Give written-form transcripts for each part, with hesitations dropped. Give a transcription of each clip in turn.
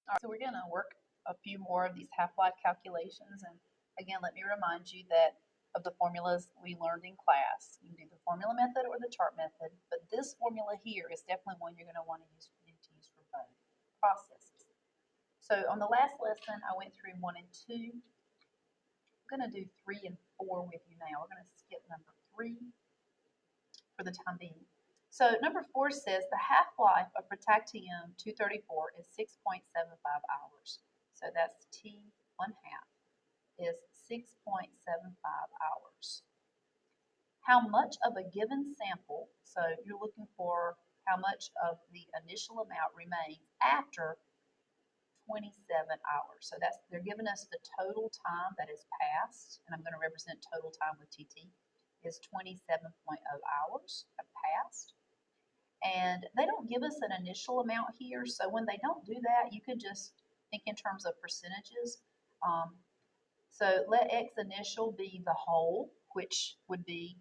All right, so we're going to work a few more of these half-life calculations. And again, let me remind you that of the formulas we learned in class. You can do the formula method or the chart method, but this formula here is definitely one you're going to want to use, for both processes. So on the last lesson, I went through 1 and 2. I'm going to do 3 and 4 with you now. We're going to skip number 3 for the time being. So number 4 says the half-life of protactinium-234 is 6.75 hours. So that's T 1/2 is 6.75 hours. How much of a given sample, so you're looking for how much of the initial amount remains after 27 hours. So that's, they're giving us the total time that is passed, and I'm going to represent total time with TT, is 27.0 hours have passed. And they don't give us an initial amount here, so when they don't do that, you could just think in terms of percentages. So let X initial be the whole, which would be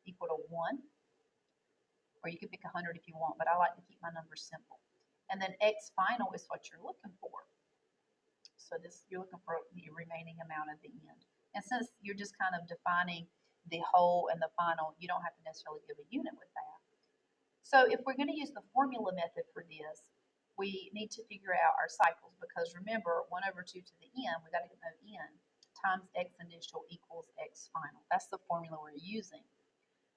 equal to 1, or you could pick 100 if you want, but I like to keep my numbers simple. And then X final is what you're looking for. So this, you're looking for the remaining amount at the end. And since you're just kind of defining the whole and the final, you don't have to necessarily give a unit with that. So if we're going to use the formula method for this, we need to figure out our cycles, because remember, 1/2 to the n, we got to know n, times X initial equals X final. That's the formula we're using.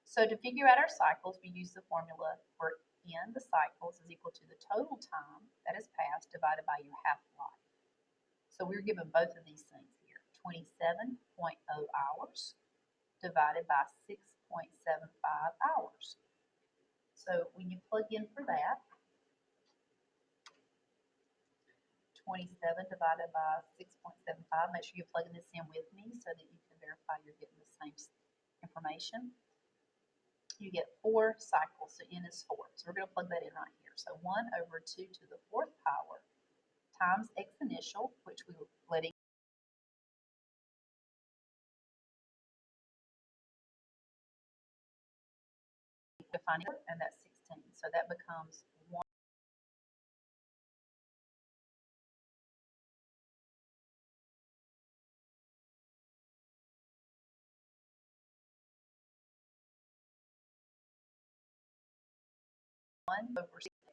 So to figure out our cycles, we use the formula for n, the cycles, is equal to the total time that is passed divided by your half-life. So we're given both of these things here, 27.0 hours divided by 6.75 hours. So when you plug in for that, 27 divided by 6.75, make sure you're plugging this in with me so that you can verify you're getting the same information. You get 4 cycles, so n is 4. So we're going to plug that in right here. So 1/2 to the 4th power times X initial, which we were letting defining, and that's 16. So that becomes 1. Over